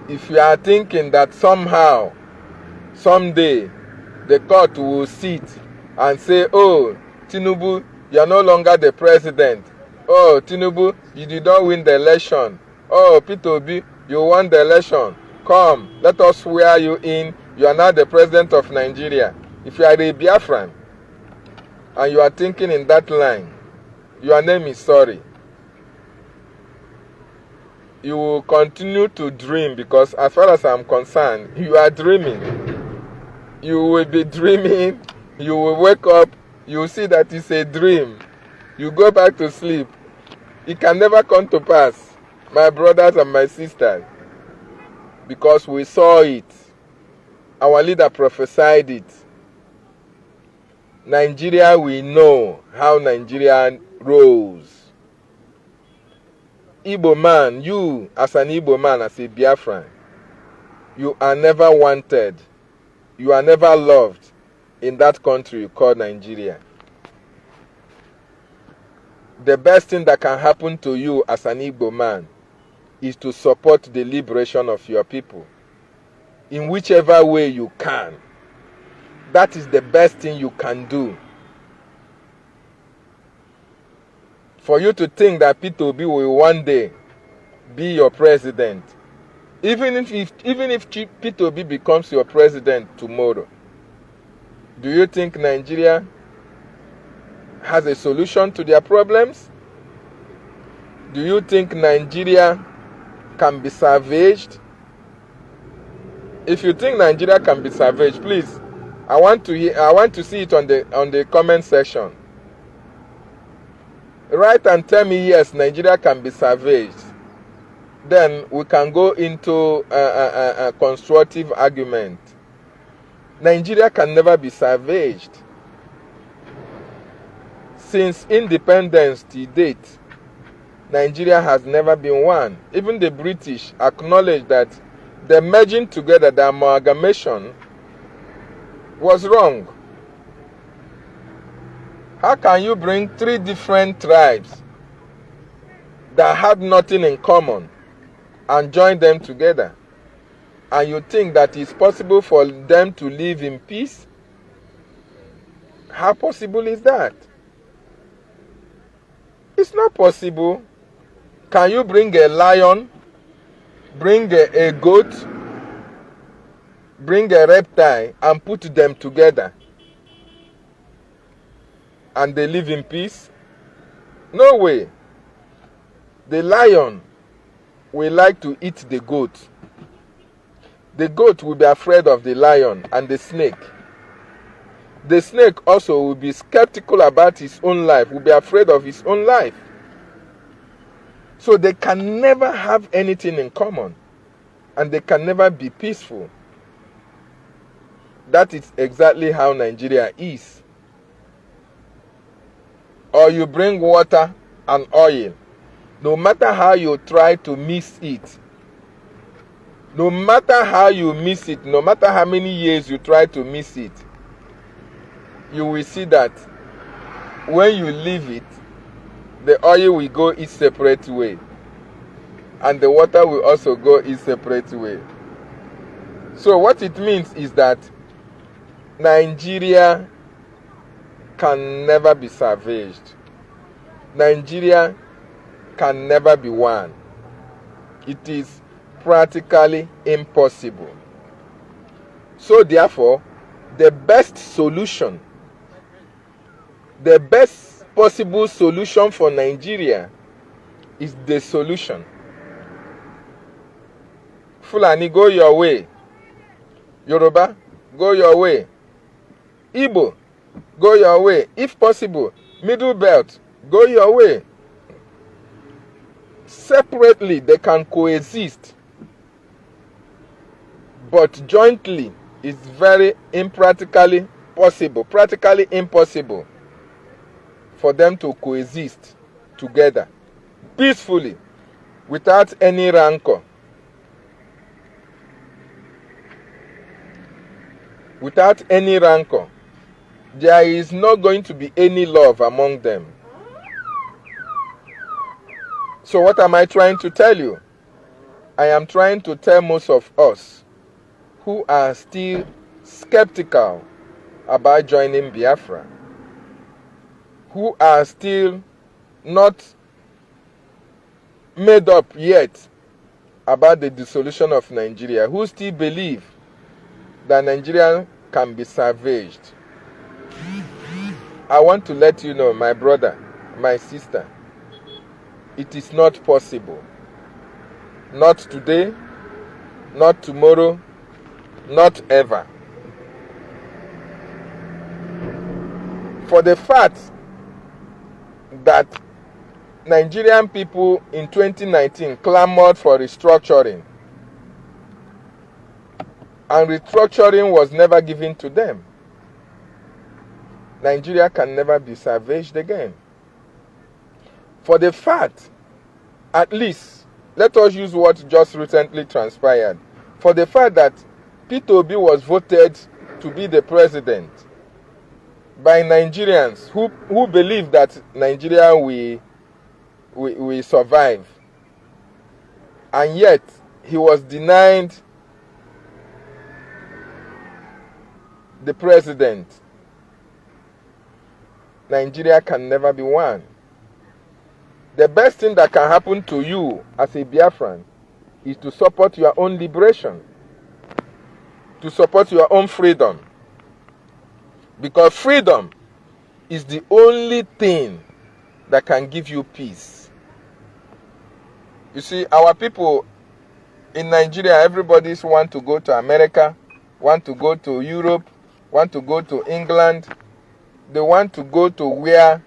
If you are thinking that somehow, someday, the court will sit and say, oh, Tinubu, you are no longer the president. Oh, Tinubu, you did not win the election. Oh, Peter Obi, You won the election. Come, let us swear you in. You are now the president of Nigeria. If you are a Biafran and you are thinking in that line, your name is sorry. You will continue to dream, because as far as I'm concerned, you are dreaming. You will be dreaming. You will wake up. You will see that it's a dream. You go back to sleep. It can never come to pass, my brothers and my sisters, because we saw it. Our leader prophesied it. Nigeria, we know how Nigeria rose. Igbo man, you as an Igbo man, as a Biafran, you are never wanted. You are never loved in that country called Nigeria. The best thing that can happen to you as an Igbo man is to support the liberation of your people in whichever way you can. That is the best thing you can do. For you to think that Peter Obi will one day be your president, even if Peter Obi becomes your president tomorrow, do you think Nigeria has a solution to their problems? Do you think Nigeria can be salvaged? If you think Nigeria can be salvaged, please, I want to see it on the comment section. Write and tell me, yes, Nigeria can be salvaged. Then we can go into a constructive argument. Nigeria can never be salvaged. Since independence to date, Nigeria has never been one. Even the British acknowledged that the merging together, the amalgamation, was wrong. How can you bring three different tribes that had nothing in common and join them together? And you think that it's possible for them to live in peace? How possible is that? It's not possible. Can you bring a lion, bring a goat, bring a reptile and put them together and they live in peace? No way. The lion will like to eat the goat. The goat will be afraid of the lion and the snake. The snake also will be skeptical about his own life, will be afraid of his own life. So they can never have anything in common, and they can never be peaceful. That is exactly how Nigeria is. Or you bring water and oil. No matter how you try to mix it, no matter how you mix it, no matter how many years you try to mix it, you will see that when you leave it, the oil will go its separate way, and the water will also go its separate way. So what it means is that Nigeria can never be salvaged. Nigeria can never be one. It is practically impossible. So therefore, the best solution, the best possible solution for Nigeria is the solution. Fulani, go your way. Yoruba, go your way. Igbo, go your way. If possible, Middle Belt, go your way. Separately, they can coexist. But jointly, it's very practically impossible for them to coexist together peacefully without any rancor, without any rancor. There is not going to be any love among them. So what am I trying to tell you? I am trying to tell most of us who are still skeptical about joining Biafra, who are still not made up yet about the dissolution of Nigeria, who still believe that Nigeria can be salvaged, I want to let you know, my brother, my sister, it is not possible. Not today, not tomorrow, not ever. For the fact that Nigerian people in 2019 clamored for restructuring, and restructuring was never given to them, Nigeria can never be salvaged again. For the fact, at least, let us use what just recently transpired, for the fact that Peter Obi was voted to be the president by Nigerians who believe that Nigeria will survive, and yet he was denied the president. Nigeria can never be one. The best thing that can happen to you as a Biafran is to support your own liberation, to support your own freedom. Because freedom is the only thing that can give you peace. You see, our people in Nigeria, everybody want to go to America, want to go to Europe, want to go to England. They want to go to where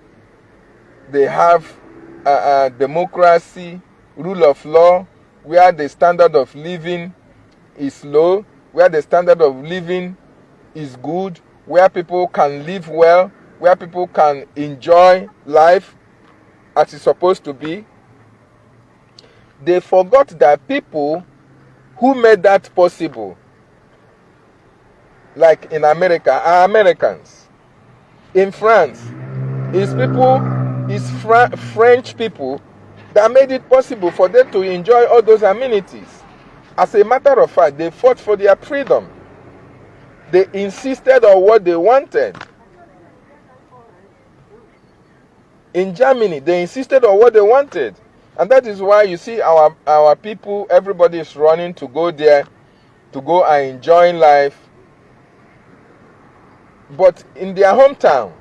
they have democracy, rule of law, where the standard of living is low, where the standard of living is good, where people can live well, where people can enjoy life as it's supposed to be. They forgot that people who made that possible, like in America, are Americans. In France, it's French people that made it possible for them to enjoy all those amenities. As a matter of fact, they fought for their freedom. They insisted on what they wanted. In Germany, they insisted on what they wanted. And that is why you see our people, everybody is running to go there, to go and enjoy life. But in their hometown,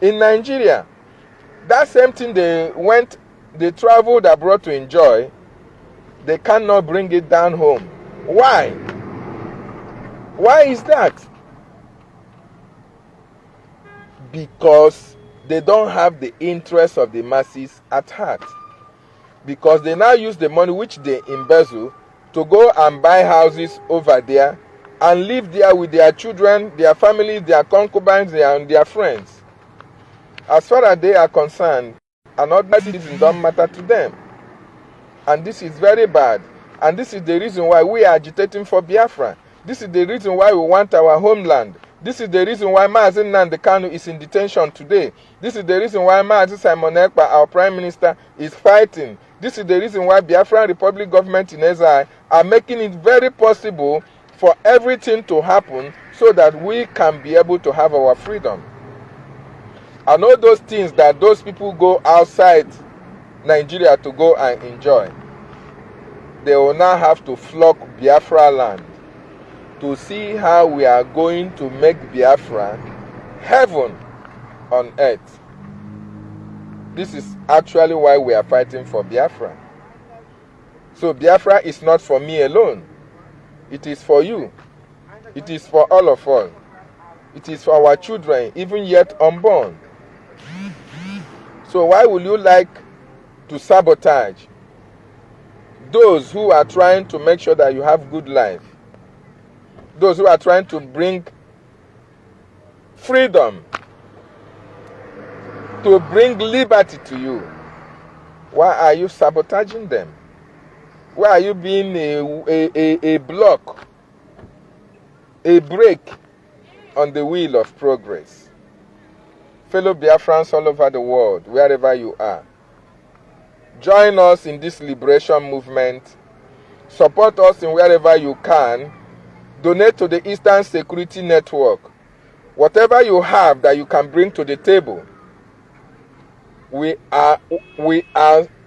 in Nigeria, that same thing they traveled abroad to enjoy, they cannot bring it down home. Why? Why is that? Because they don't have the interest of the masses at heart. Because they now use the money which they embezzle to go and buy houses over there and live there with their children, their families, their concubines, and their friends. As far as they are concerned, another citizen don't matter to them. And this is very bad. And this is the reason why we are agitating for Biafra. This is the reason why we want our homeland. This is the reason why Mazi Nnamdi Kanu is in detention today. This is the reason why Mazi Simon Ekpa, our Prime Minister, is fighting. This is the reason why Biafran Republic government in exile are making it very possible for everything to happen so that we can be able to have our freedom. And all those things that those people go outside Nigeria to go and enjoy, they will now have to flock Biafra land to see how we are going to make Biafra heaven on earth. This is actually why we are fighting for Biafra. So Biafra is not for me alone. It is for you. It is for all of us. It is for our children, even yet unborn. So why would you like to sabotage those who are trying to make sure that you have good life? Those who are trying to bring freedom, to bring liberty to you. Why are you sabotaging them? Why are you being a block, a brake on the wheel of progress? Fellow Biafrans all over the world, wherever you are, join us in this liberation movement. Support us in wherever you can. Donate to the Eastern Security Network. Whatever you have that you can bring to the table, we are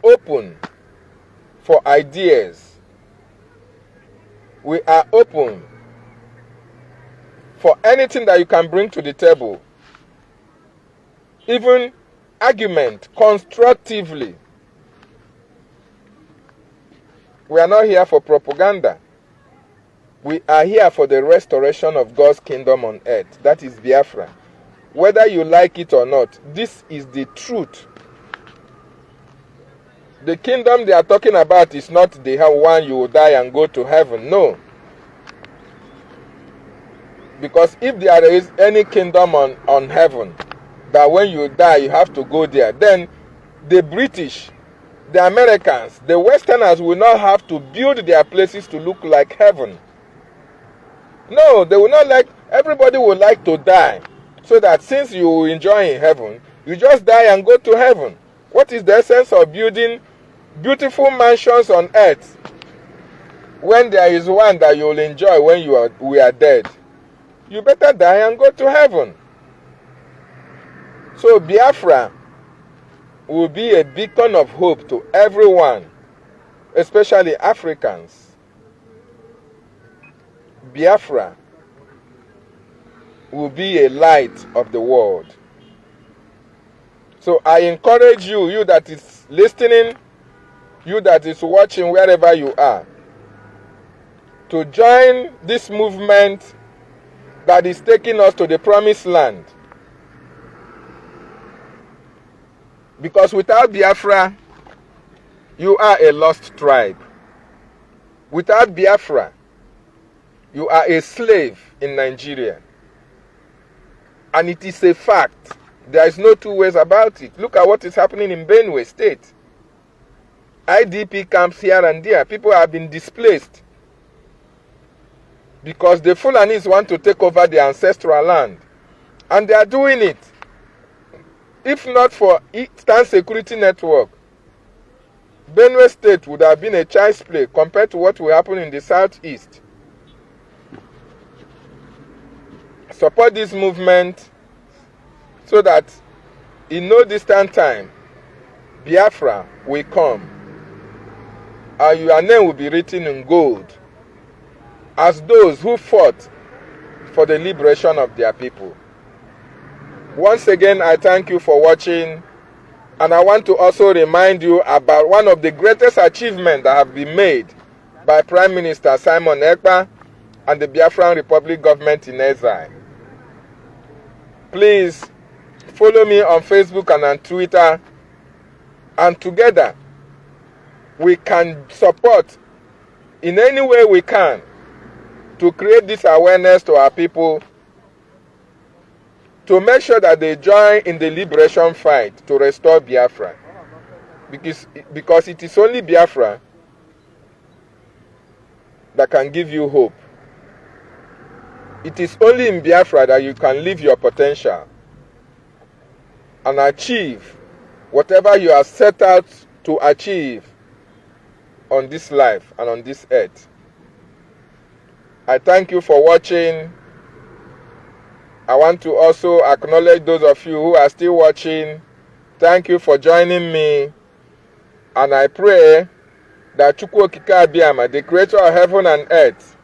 open for ideas. We are open for anything that you can bring to the table. Even argument constructively. We are not here for propaganda. We are here for the restoration of God's kingdom on earth. That is Biafra. Whether you like it or not, this is the truth. The kingdom they are talking about is not the one you will die and go to heaven. No. Because if there is any kingdom on heaven, that when you die you have to go there, then the British, the Americans, the Westerners will not have to build their places to look like heaven. No, they will not like, everybody would like to die. So that since you enjoy in heaven, you just die and go to heaven. What is the essence of building beautiful mansions on earth when there is one that you will enjoy when we are dead? You better die and go to heaven. So Biafra will be a beacon of hope to everyone, especially Africans. Biafra will be a light of the world. So I encourage you, you that is listening, you that is watching wherever you are, to join this movement that is taking us to the promised land. Because without Biafra, you are a lost tribe. Without Biafra, you are a slave in Nigeria. And it is a fact. There is no two ways about it. Look at what is happening in Benue State. IDP camps here and there. People have been displaced because the Fulanis want to take over their ancestral land. And they are doing it. If not for Eastern Security Network, Benue State would have been a child's play compared to what will happen in the southeast. Support this movement so that in no distant time, Biafra will come and your name will be written in gold as those who fought for the liberation of their people. Once again, I thank you for watching, and I want to also remind you about one of the greatest achievements that have been made by Prime Minister Simon Ekpa and the Biafran Republic government in exile. Please follow me on Facebook and on Twitter, and together we can support in any way we can to create this awareness to our people, to make sure that they join in the liberation fight to restore Biafra. Because it is only Biafra that can give you hope. It is only in Biafra that you can live your potential and achieve whatever you are set out to achieve on this life and on this earth. I thank you for watching. I want to also acknowledge those of you who are still watching. Thank you for joining me. And I pray that Chukwu Okike Abiyama, the creator of heaven and earth,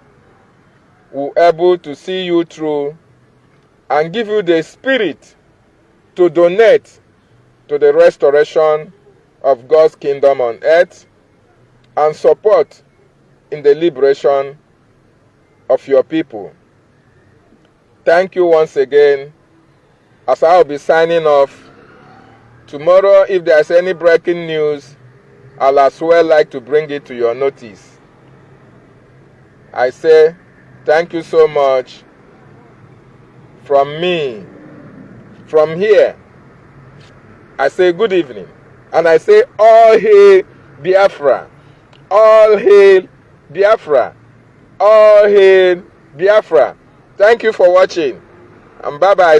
will be able to see you through and give you the spirit to donate to the restoration of God's kingdom on earth and support in the liberation of your people. Thank you once again. As I will be signing off, tomorrow if there is any breaking news, I'll as well like to bring it to your notice. I say thank you so much from me. From here, I say good evening. And I say all hail Biafra. All hail Biafra. All hail Biafra. Thank you for watching. And bye-bye.